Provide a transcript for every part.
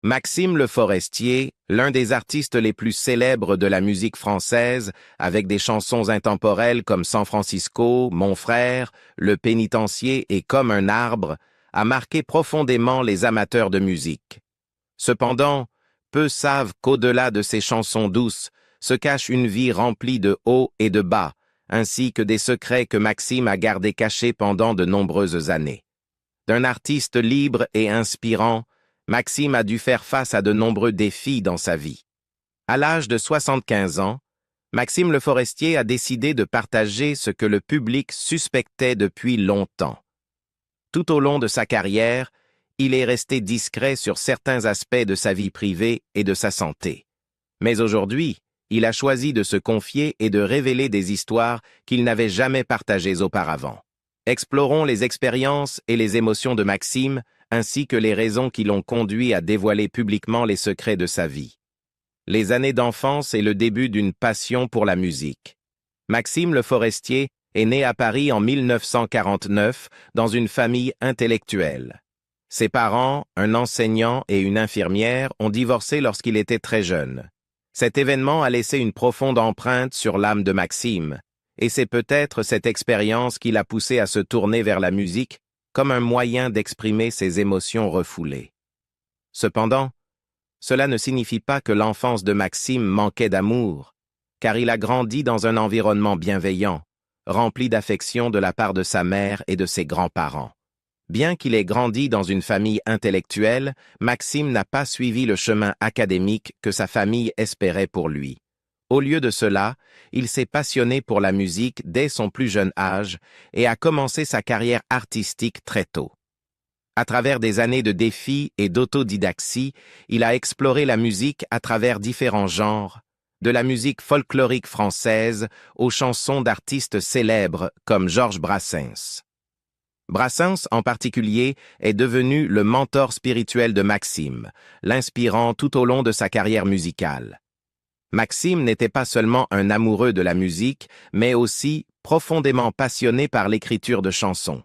Maxime Le Forestier, l'un des artistes les plus célèbres de la musique française, avec des chansons intemporelles comme San Francisco, Mon frère, Le pénitencier et Comme un arbre, a marqué profondément les amateurs de musique. Cependant, peu savent qu'au-delà de ces chansons douces se cache une vie remplie de hauts et de bas, ainsi que des secrets que Maxime a gardés cachés pendant de nombreuses années. D'un artiste libre et inspirant, Maxime a dû faire face à de nombreux défis dans sa vie. À l'âge de 75 ans, Maxime Le Forestier a décidé de partager ce que le public suspectait depuis longtemps. Tout au long de sa carrière, il est resté discret sur certains aspects de sa vie privée et de sa santé. Mais aujourd'hui, il a choisi de se confier et de révéler des histoires qu'il n'avait jamais partagées auparavant. Explorons les expériences et les émotions de Maxime, ainsi que les raisons qui l'ont conduit à dévoiler publiquement les secrets de sa vie. Les années d'enfance et le début d'une passion pour la musique. Maxime Le Forestier est né à Paris en 1949 dans une famille intellectuelle. Ses parents, un enseignant et une infirmière, ont divorcé lorsqu'il était très jeune. Cet événement a laissé une profonde empreinte sur l'âme de Maxime, et c'est peut-être cette expérience qui l'a poussé à se tourner vers la musique comme un moyen d'exprimer ses émotions refoulées. Cependant, cela ne signifie pas que l'enfance de Maxime manquait d'amour, car il a grandi dans un environnement bienveillant, rempli d'affection de la part de sa mère et de ses grands-parents. Bien qu'il ait grandi dans une famille intellectuelle, Maxime n'a pas suivi le chemin académique que sa famille espérait pour lui. Au lieu de cela, il s'est passionné pour la musique dès son plus jeune âge et a commencé sa carrière artistique très tôt. À travers des années de défis et d'autodidaxie, il a exploré la musique à travers différents genres, de la musique folklorique française aux chansons d'artistes célèbres comme Georges Brassens. Brassens, en particulier, est devenu le mentor spirituel de Maxime, l'inspirant tout au long de sa carrière musicale. Maxime n'était pas seulement un amoureux de la musique, mais aussi profondément passionné par l'écriture de chansons.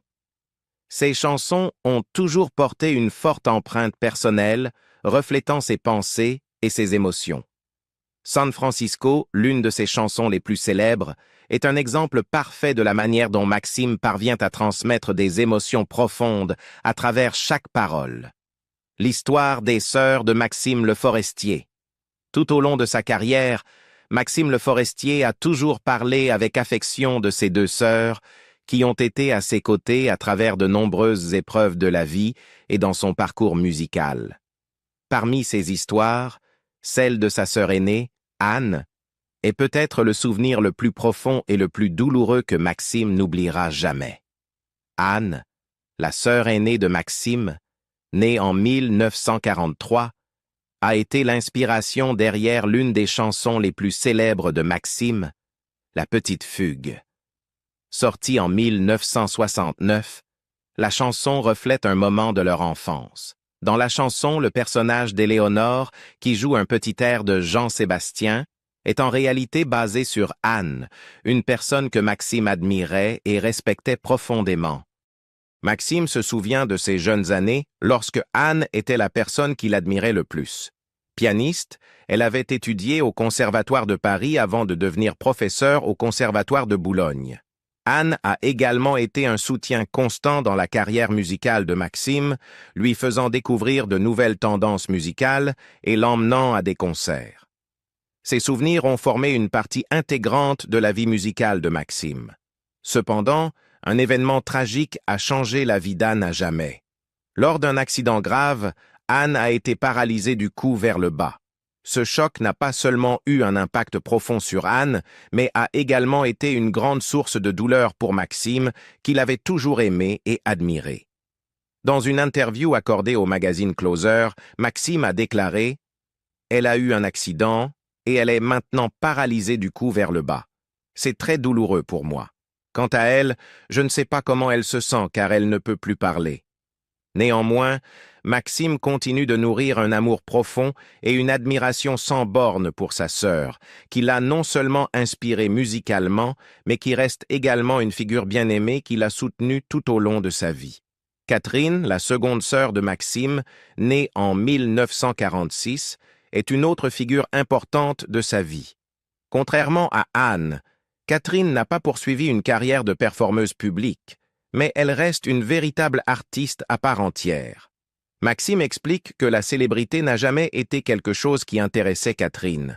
Ses chansons ont toujours porté une forte empreinte personnelle, reflétant ses pensées et ses émotions. San Francisco, l'une de ses chansons les plus célèbres, est un exemple parfait de la manière dont Maxime parvient à transmettre des émotions profondes à travers chaque parole. L'histoire des sœurs de Maxime Le Forestier. Tout au long de sa carrière, Maxime Le Forestier a toujours parlé avec affection de ses deux sœurs, qui ont été à ses côtés à travers de nombreuses épreuves de la vie et dans son parcours musical. Parmi ces histoires, celle de sa sœur aînée, Anne, est peut-être le souvenir le plus profond et le plus douloureux que Maxime n'oubliera jamais. Anne, la sœur aînée de Maxime, née en 1943, a été l'inspiration derrière l'une des chansons les plus célèbres de Maxime, La Petite Fugue. Sortie en 1969, la chanson reflète un moment de leur enfance. Dans la chanson, le personnage d'Éléonore, qui joue un petit air de Jean-Sébastien, est en réalité basé sur Anne, une personne que Maxime admirait et respectait profondément. Maxime se souvient de ses jeunes années lorsque Anne était la personne qu'il admirait le plus. Pianiste, elle avait étudié au Conservatoire de Paris avant de devenir professeure au Conservatoire de Boulogne. Anne a également été un soutien constant dans la carrière musicale de Maxime, lui faisant découvrir de nouvelles tendances musicales et l'emmenant à des concerts. Ces souvenirs ont formé une partie intégrante de la vie musicale de Maxime. Cependant, un événement tragique a changé la vie d'Anne à jamais. Lors d'un accident grave, Anne a été paralysée du cou vers le bas. Ce choc n'a pas seulement eu un impact profond sur Anne, mais a également été une grande source de douleur pour Maxime, qu'il avait toujours aimé et admiré. Dans une interview accordée au magazine Closer, Maxime a déclaré « Elle a eu un accident et elle est maintenant paralysée du cou vers le bas. C'est très douloureux pour moi. Quant à elle, je ne sais pas comment elle se sent car elle ne peut plus parler. » Néanmoins, Maxime continue de nourrir un amour profond et une admiration sans borne pour sa sœur, qui l'a non seulement inspiré musicalement, mais qui reste également une figure bien-aimée qui l'a soutenue tout au long de sa vie. Catherine, la seconde sœur de Maxime, née en 1946, est une autre figure importante de sa vie. Contrairement à Anne, Catherine n'a pas poursuivi une carrière de performeuse publique, mais elle reste une véritable artiste à part entière. Maxime explique que la célébrité n'a jamais été quelque chose qui intéressait Catherine.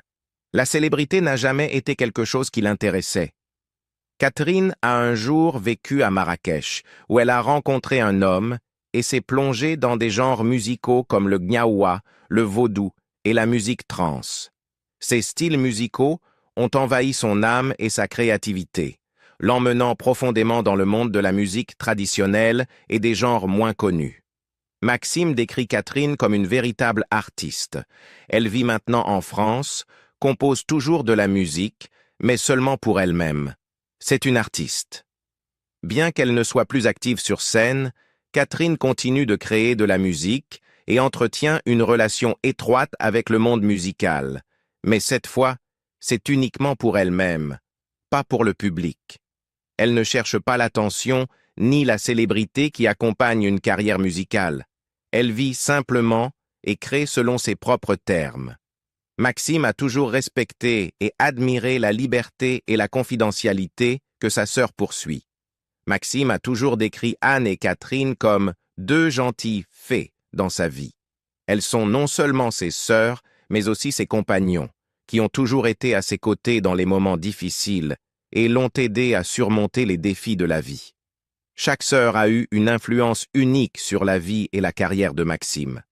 La célébrité n'a jamais été quelque chose qui l'intéressait. Catherine a un jour vécu à Marrakech, où elle a rencontré un homme et s'est plongée dans des genres musicaux comme le gnawa, le vaudou et la musique trance. Ces styles musicaux ont envahi son âme et sa créativité, l'emmenant profondément dans le monde de la musique traditionnelle et des genres moins connus. Maxime décrit Catherine comme une véritable artiste. Elle vit maintenant en France, compose toujours de la musique, mais seulement pour elle-même. C'est une artiste. Bien qu'elle ne soit plus active sur scène, Catherine continue de créer de la musique et entretient une relation étroite avec le monde musical. Mais cette fois, c'est uniquement pour elle-même, pas pour le public. Elle ne cherche pas l'attention ni la célébrité qui accompagne une carrière musicale. Elle vit simplement et crée selon ses propres termes. Maxime a toujours respecté et admiré la liberté et la confidentialité que sa sœur poursuit. Maxime a toujours décrit Anne et Catherine comme deux gentilles fées dans sa vie. Elles sont non seulement ses sœurs, mais aussi ses compagnons, qui ont toujours été à ses côtés dans les moments difficiles et l'ont aidé à surmonter les défis de la vie. Chaque sœur a eu une influence unique sur la vie et la carrière de Maxime.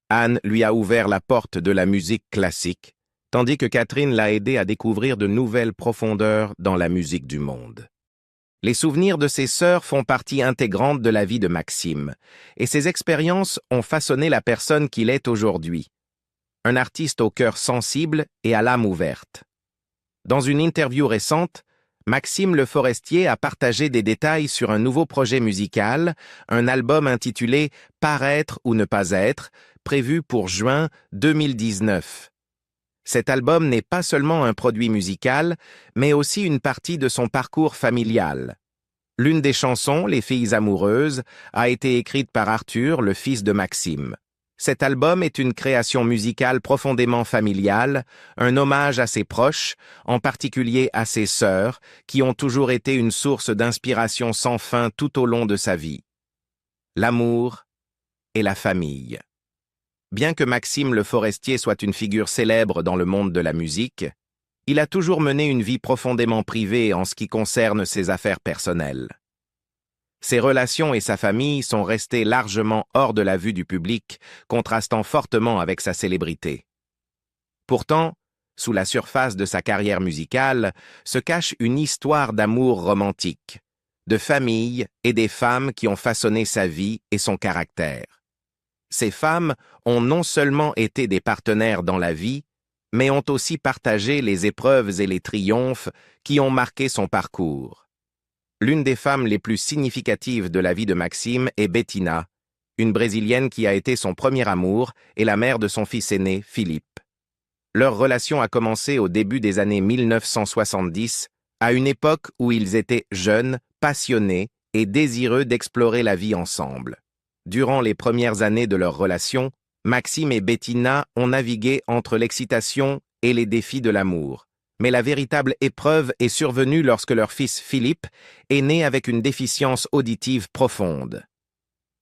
Anne lui a ouvert la porte de la musique classique, tandis que Catherine l'a aidé à découvrir de nouvelles profondeurs dans la musique du monde. Les souvenirs de ses sœurs font partie intégrante de la vie de Maxime, et ces expériences ont façonné la personne qu'il est aujourd'hui. Un artiste au cœur sensible et à l'âme ouverte. Dans une interview récente, Maxime Le Forestier a partagé des détails sur un nouveau projet musical, un album intitulé « Paraître ou ne pas être », prévu pour juin 2019. Cet album n'est pas seulement un produit musical, mais aussi une partie de son parcours familial. L'une des chansons, Les filles amoureuses, a été écrite par Arthur, le fils de Maxime. Cet album est une création musicale profondément familiale, un hommage à ses proches, en particulier à ses sœurs, qui ont toujours été une source d'inspiration sans fin tout au long de sa vie. L'amour et la famille. Bien que Maxime Le Forestier soit une figure célèbre dans le monde de la musique, il a toujours mené une vie profondément privée en ce qui concerne ses affaires personnelles. Ses relations et sa famille sont restées largement hors de la vue du public, contrastant fortement avec sa célébrité. Pourtant, sous la surface de sa carrière musicale, se cache une histoire d'amour romantique, de famille et des femmes qui ont façonné sa vie et son caractère. Ces femmes ont non seulement été des partenaires dans la vie, mais ont aussi partagé les épreuves et les triomphes qui ont marqué son parcours. L'une des femmes les plus significatives de la vie de Maxime est Bettina, une Brésilienne qui a été son premier amour et la mère de son fils aîné, Philippe. Leur relation a commencé au début des années 1970, à une époque où ils étaient jeunes, passionnés et désireux d'explorer la vie ensemble. Durant les premières années de leur relation, Maxime et Bettina ont navigué entre l'excitation et les défis de l'amour. Mais la véritable épreuve est survenue lorsque leur fils Philippe est né avec une déficience auditive profonde.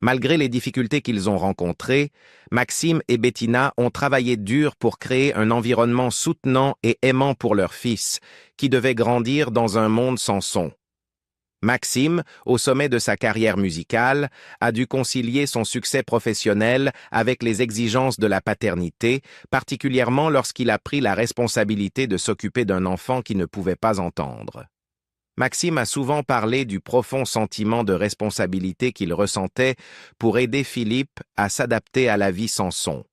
Malgré les difficultés qu'ils ont rencontrées, Maxime et Bettina ont travaillé dur pour créer un environnement soutenant et aimant pour leur fils, qui devait grandir dans un monde sans son. Maxime, au sommet de sa carrière musicale, a dû concilier son succès professionnel avec les exigences de la paternité, particulièrement lorsqu'il a pris la responsabilité de s'occuper d'un enfant qui ne pouvait pas entendre. Maxime a souvent parlé du profond sentiment de responsabilité qu'il ressentait pour aider Philippe à s'adapter à la vie sans son.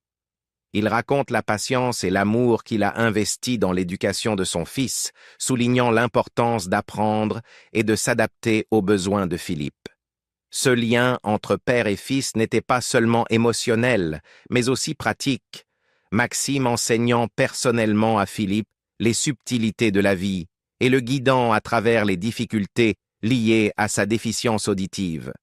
Il raconte la patience et l'amour qu'il a investi dans l'éducation de son fils, soulignant l'importance d'apprendre et de s'adapter aux besoins de Philippe. Ce lien entre père et fils n'était pas seulement émotionnel, mais aussi pratique, Maxime enseignant personnellement à Philippe les subtilités de la vie et le guidant à travers les difficultés liées à sa déficience auditive.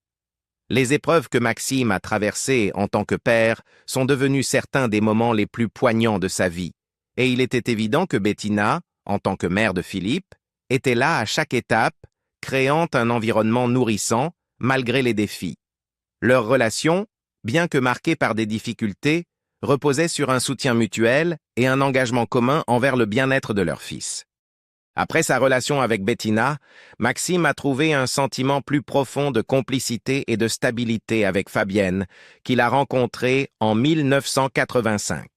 Les épreuves que Maxime a traversées en tant que père sont devenues certains des moments les plus poignants de sa vie, et il était évident que Bettina, en tant que mère de Philippe, était là à chaque étape, créant un environnement nourrissant malgré les défis. Leur relation, bien que marquée par des difficultés, reposait sur un soutien mutuel et un engagement commun envers le bien-être de leur fils. Après sa relation avec Bettina, Maxime a trouvé un sentiment plus profond de complicité et de stabilité avec Fabienne, qu'il a rencontrée en 1985.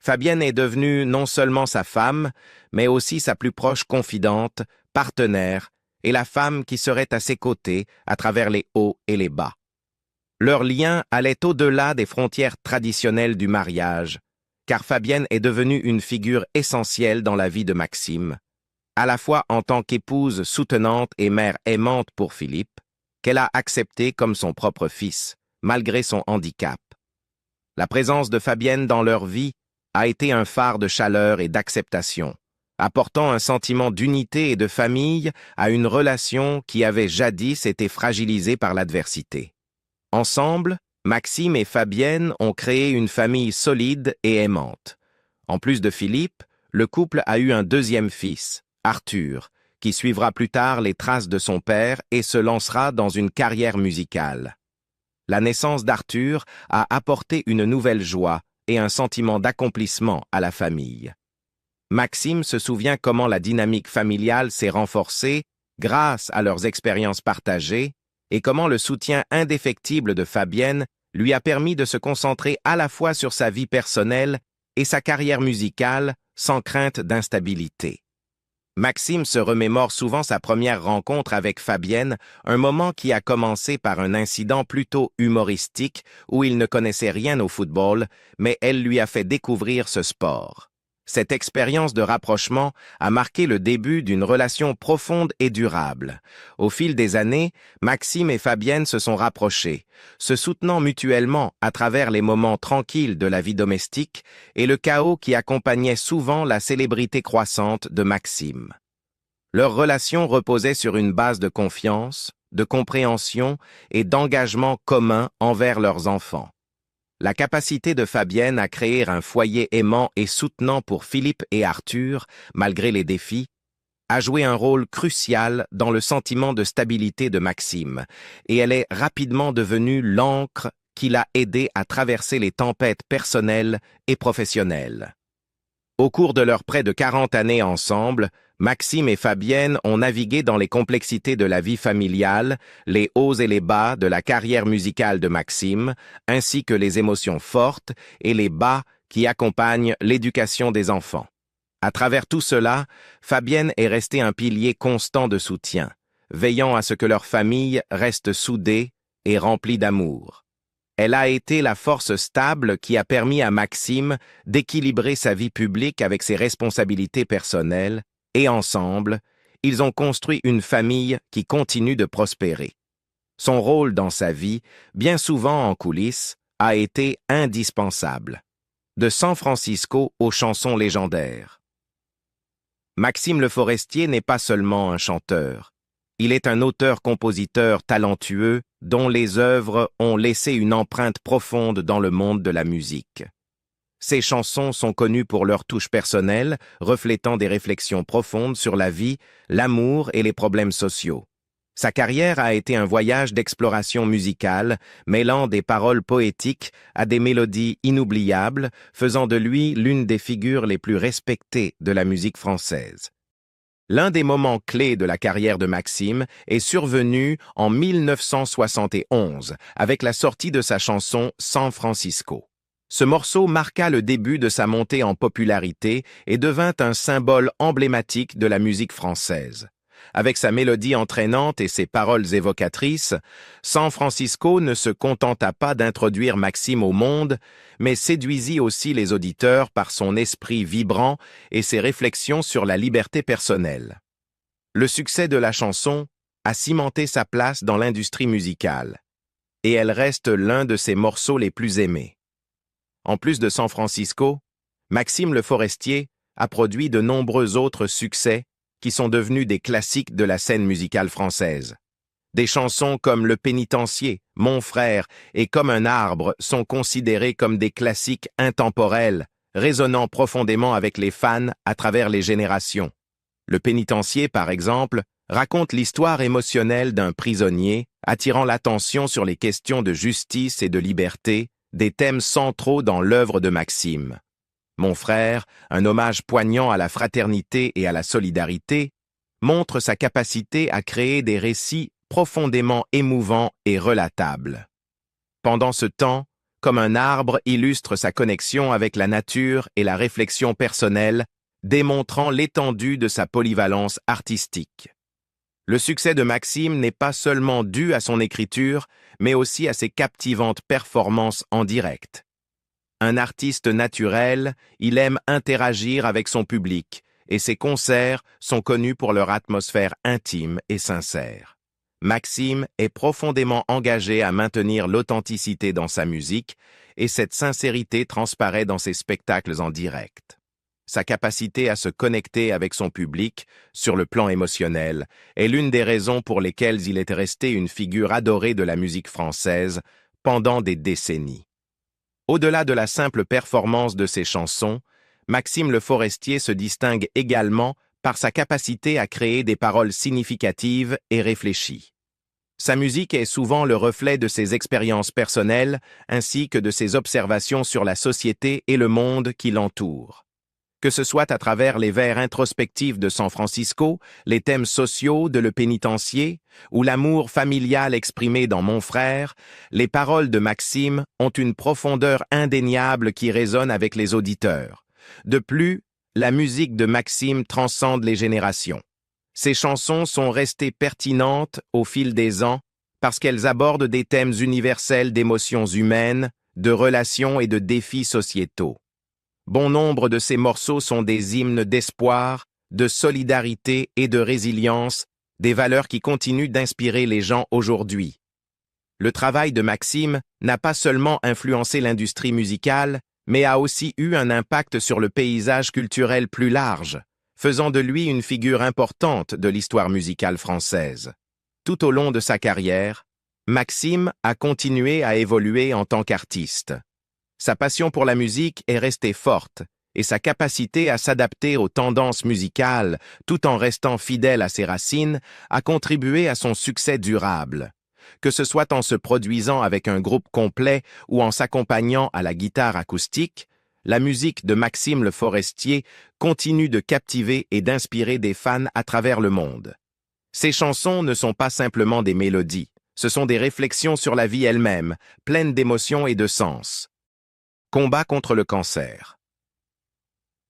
Fabienne est devenue non seulement sa femme, mais aussi sa plus proche confidente, partenaire, et la femme qui serait à ses côtés à travers les hauts et les bas. Leur lien allait au-delà des frontières traditionnelles du mariage, car Fabienne est devenue une figure essentielle dans la vie de Maxime, à la fois en tant qu'épouse soutenante et mère aimante pour Philippe, qu'elle a accepté comme son propre fils, malgré son handicap. La présence de Fabienne dans leur vie a été un phare de chaleur et d'acceptation, apportant un sentiment d'unité et de famille à une relation qui avait jadis été fragilisée par l'adversité. Ensemble, Maxime et Fabienne ont créé une famille solide et aimante. En plus de Philippe, le couple a eu un deuxième fils, Arthur, qui suivra plus tard les traces de son père et se lancera dans une carrière musicale. La naissance d'Arthur a apporté une nouvelle joie et un sentiment d'accomplissement à la famille. Maxime se souvient comment la dynamique familiale s'est renforcée grâce à leurs expériences partagées et comment le soutien indéfectible de Fabienne lui a permis de se concentrer à la fois sur sa vie personnelle et sa carrière musicale sans crainte d'instabilité. Maxime se remémore souvent sa première rencontre avec Fabienne, un moment qui a commencé par un incident plutôt humoristique où il ne connaissait rien au football, mais elle lui a fait découvrir ce sport. Cette expérience de rapprochement a marqué le début d'une relation profonde et durable. Au fil des années, Maxime et Fabienne se sont rapprochés, se soutenant mutuellement à travers les moments tranquilles de la vie domestique et le chaos qui accompagnait souvent la célébrité croissante de Maxime. Leur relation reposait sur une base de confiance, de compréhension et d'engagement commun envers leurs enfants. La capacité de Fabienne à créer un foyer aimant et soutenant pour Philippe et Arthur, malgré les défis, a joué un rôle crucial dans le sentiment de stabilité de Maxime, et elle est rapidement devenue l'encre qui l'a aidé à traverser les tempêtes personnelles et professionnelles. Au cours de leurs près de 40 années ensemble, Maxime et Fabienne ont navigué dans les complexités de la vie familiale, les hauts et les bas de la carrière musicale de Maxime, ainsi que les émotions fortes et les bas qui accompagnent l'éducation des enfants. À travers tout cela, Fabienne est restée un pilier constant de soutien, veillant à ce que leur famille reste soudée et remplie d'amour. Elle a été la force stable qui a permis à Maxime d'équilibrer sa vie publique avec ses responsabilités personnelles, et ensemble, ils ont construit une famille qui continue de prospérer. Son rôle dans sa vie, bien souvent en coulisses, a été indispensable. De San Francisco aux chansons légendaires. Maxime Le Forestier n'est pas seulement un chanteur. Il est un auteur-compositeur talentueux dont les œuvres ont laissé une empreinte profonde dans le monde de la musique. Ses chansons sont connues pour leur touche personnelle, reflétant des réflexions profondes sur la vie, l'amour et les problèmes sociaux. Sa carrière a été un voyage d'exploration musicale, mêlant des paroles poétiques à des mélodies inoubliables, faisant de lui l'une des figures les plus respectées de la musique française. L'un des moments clés de la carrière de Maxime est survenu en 1971 avec la sortie de sa chanson San Francisco. Ce morceau marqua le début de sa montée en popularité et devint un symbole emblématique de la musique française. Avec sa mélodie entraînante et ses paroles évocatrices, San Francisco ne se contenta pas d'introduire Maxime au monde, mais séduisit aussi les auditeurs par son esprit vibrant et ses réflexions sur la liberté personnelle. Le succès de la chanson a cimenté sa place dans l'industrie musicale, et elle reste l'un de ses morceaux les plus aimés. En plus de San Francisco, Maxime Le Forestier a produit de nombreux autres succès qui sont devenus des classiques de la scène musicale française. Des chansons comme Le Pénitencier, Mon frère et Comme un arbre sont considérées comme des classiques intemporels, résonnant profondément avec les fans à travers les générations. Le Pénitencier, par exemple, raconte l'histoire émotionnelle d'un prisonnier, attirant l'attention sur les questions de justice et de liberté, des thèmes centraux dans l'œuvre de Maxime. Mon frère, un hommage poignant à la fraternité et à la solidarité, montre sa capacité à créer des récits profondément émouvants et relatables. Pendant ce temps, Comme un arbre illustre sa connexion avec la nature et la réflexion personnelle, démontrant l'étendue de sa polyvalence artistique. Le succès de Maxime n'est pas seulement dû à son écriture, mais aussi à ses captivantes performances en direct. Un artiste naturel, il aime interagir avec son public, et ses concerts sont connus pour leur atmosphère intime et sincère. Maxime est profondément engagé à maintenir l'authenticité dans sa musique, et cette sincérité transparaît dans ses spectacles en direct. Sa capacité à se connecter avec son public, sur le plan émotionnel, est l'une des raisons pour lesquelles il est resté une figure adorée de la musique française pendant des décennies. Au-delà de la simple performance de ses chansons, Maxime Le Forestier se distingue également par sa capacité à créer des paroles significatives et réfléchies. Sa musique est souvent le reflet de ses expériences personnelles ainsi que de ses observations sur la société et le monde qui l'entoure. Que ce soit à travers les vers introspectifs de San Francisco, les thèmes sociaux de Le Pénitencier ou l'amour familial exprimé dans Mon frère, les paroles de Maxime ont une profondeur indéniable qui résonne avec les auditeurs. De plus, la musique de Maxime transcende les générations. Ses chansons sont restées pertinentes au fil des ans parce qu'elles abordent des thèmes universels d'émotions humaines, de relations et de défis sociétaux. Bon nombre de ces morceaux sont des hymnes d'espoir, de solidarité et de résilience, des valeurs qui continuent d'inspirer les gens aujourd'hui. Le travail de Maxime n'a pas seulement influencé l'industrie musicale, mais a aussi eu un impact sur le paysage culturel plus large, faisant de lui une figure importante de l'histoire musicale française. Tout au long de sa carrière, Maxime a continué à évoluer en tant qu'artiste. Sa passion pour la musique est restée forte, et sa capacité à s'adapter aux tendances musicales tout en restant fidèle à ses racines a contribué à son succès durable. Que ce soit en se produisant avec un groupe complet ou en s'accompagnant à la guitare acoustique, la musique de Maxime Le Forestier continue de captiver et d'inspirer des fans à travers le monde. Ses chansons ne sont pas simplement des mélodies, ce sont des réflexions sur la vie elle-même, pleines d'émotions et de sens. Combat contre le cancer.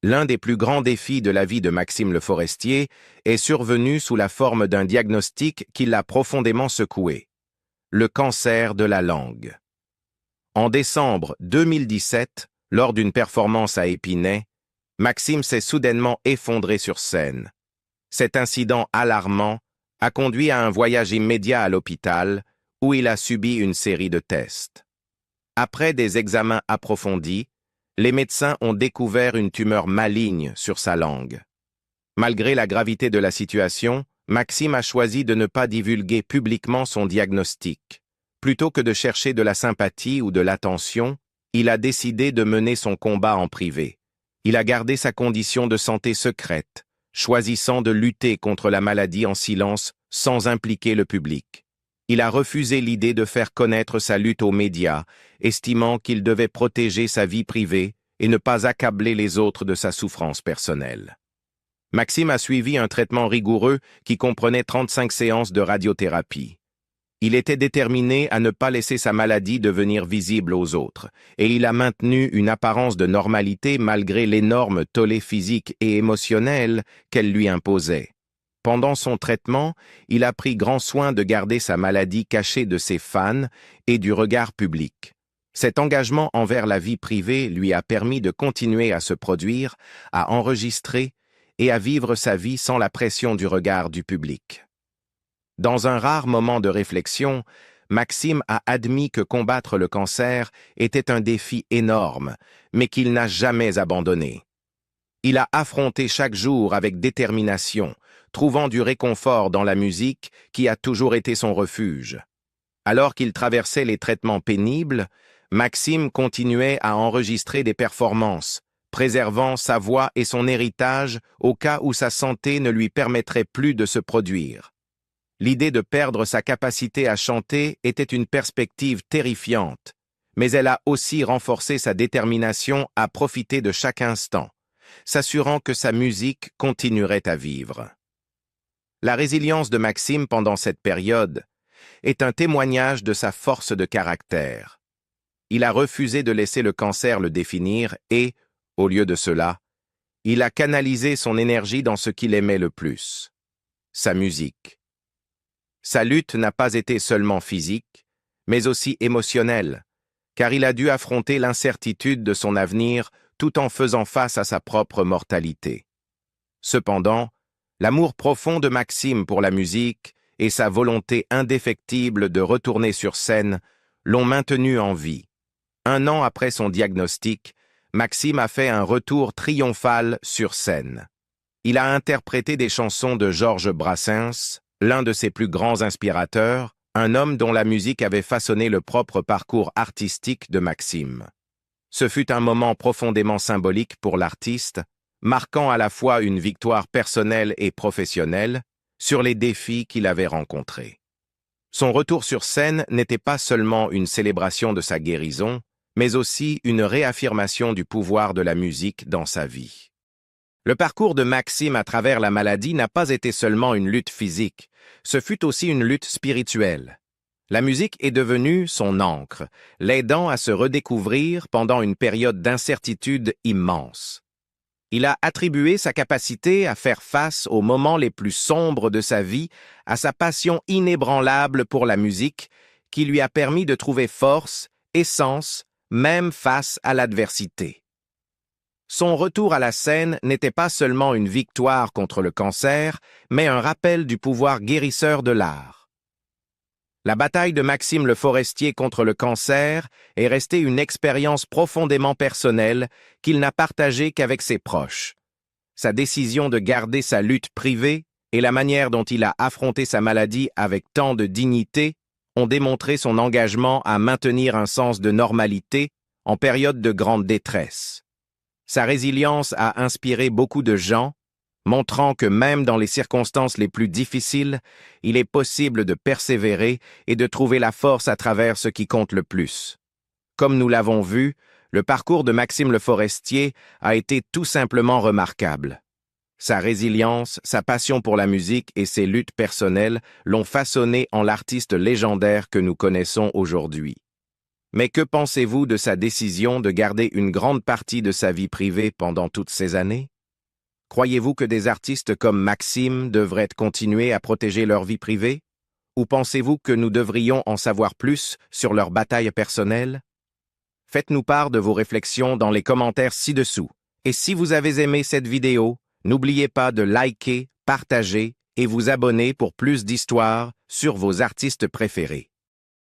L'un des plus grands défis de la vie de Maxime Le Forestier est survenu sous la forme d'un diagnostic qui l'a profondément secoué. Le cancer de la langue. En décembre 2017, lors d'une performance à Épinay, Maxime s'est soudainement effondré sur scène. Cet incident alarmant a conduit à un voyage immédiat à l'hôpital où il a subi une série de tests. Après des examens approfondis, les médecins ont découvert une tumeur maligne sur sa langue. Malgré la gravité de la situation, Maxime a choisi de ne pas divulguer publiquement son diagnostic. Plutôt que de chercher de la sympathie ou de l'attention, il a décidé de mener son combat en privé. Il a gardé sa condition de santé secrète, choisissant de lutter contre la maladie en silence sans impliquer le public. Il a refusé l'idée de faire connaître sa lutte aux médias, estimant qu'il devait protéger sa vie privée et ne pas accabler les autres de sa souffrance personnelle. Maxime a suivi un traitement rigoureux qui comprenait 35 séances de radiothérapie. Il était déterminé à ne pas laisser sa maladie devenir visible aux autres, et il a maintenu une apparence de normalité malgré l'énorme tollé physique et émotionnel qu'elle lui imposait. Pendant son traitement, il a pris grand soin de garder sa maladie cachée de ses fans et du regard public. Cet engagement envers la vie privée lui a permis de continuer à se produire, à enregistrer et à vivre sa vie sans la pression du regard du public. Dans un rare moment de réflexion, Maxime a admis que combattre le cancer était un défi énorme, mais qu'il n'a jamais abandonné. Il a affronté chaque jour avec détermination, trouvant du réconfort dans la musique qui a toujours été son refuge. Alors qu'il traversait les traitements pénibles, Maxime continuait à enregistrer des performances, préservant sa voix et son héritage au cas où sa santé ne lui permettrait plus de se produire. L'idée de perdre sa capacité à chanter était une perspective terrifiante, mais elle a aussi renforcé sa détermination à profiter de chaque instant, s'assurant que sa musique continuerait à vivre. La résilience de Maxime pendant cette période est un témoignage de sa force de caractère. Il a refusé de laisser le cancer le définir et, au lieu de cela, il a canalisé son énergie dans ce qu'il aimait le plus, sa musique. Sa lutte n'a pas été seulement physique, mais aussi émotionnelle, car il a dû affronter l'incertitude de son avenir tout en faisant face à sa propre mortalité. Cependant, l'amour profond de Maxime pour la musique et sa volonté indéfectible de retourner sur scène l'ont maintenu en vie. 1 an après son diagnostic, Maxime a fait un retour triomphal sur scène. Il a interprété des chansons de Georges Brassens, l'un de ses plus grands inspirateurs, un homme dont la musique avait façonné le propre parcours artistique de Maxime. Ce fut un moment profondément symbolique pour l'artiste, marquant à la fois une victoire personnelle et professionnelle sur les défis qu'il avait rencontrés. Son retour sur scène n'était pas seulement une célébration de sa guérison, mais aussi une réaffirmation du pouvoir de la musique dans sa vie. Le parcours de Maxime à travers la maladie n'a pas été seulement une lutte physique, ce fut aussi une lutte spirituelle. La musique est devenue son ancre, l'aidant à se redécouvrir pendant une période d'incertitude immense. Il a attribué sa capacité à faire face aux moments les plus sombres de sa vie à sa passion inébranlable pour la musique qui lui a permis de trouver force et sens même face à l'adversité. Son retour à la scène n'était pas seulement une victoire contre le cancer, mais un rappel du pouvoir guérisseur de l'art. La bataille de Maxime Le Forestier contre le cancer est restée une expérience profondément personnelle qu'il n'a partagée qu'avec ses proches. Sa décision de garder sa lutte privée et la manière dont il a affronté sa maladie avec tant de dignité ont démontré son engagement à maintenir un sens de normalité en période de grande détresse. Sa résilience a inspiré beaucoup de gens, montrant que même dans les circonstances les plus difficiles, il est possible de persévérer et de trouver la force à travers ce qui compte le plus. Comme nous l'avons vu, le parcours de Maxime Le Forestier a été tout simplement remarquable. Sa résilience, sa passion pour la musique et ses luttes personnelles l'ont façonné en l'artiste légendaire que nous connaissons aujourd'hui. Mais que pensez-vous de sa décision de garder une grande partie de sa vie privée pendant toutes ces années? Croyez-vous que des artistes comme Maxime devraient continuer à protéger leur vie privée? Ou pensez-vous que nous devrions en savoir plus sur leurs batailles personnelles? Faites-nous part de vos réflexions dans les commentaires ci-dessous. Et si vous avez aimé cette vidéo, n'oubliez pas de liker, partager et vous abonner pour plus d'histoires sur vos artistes préférés.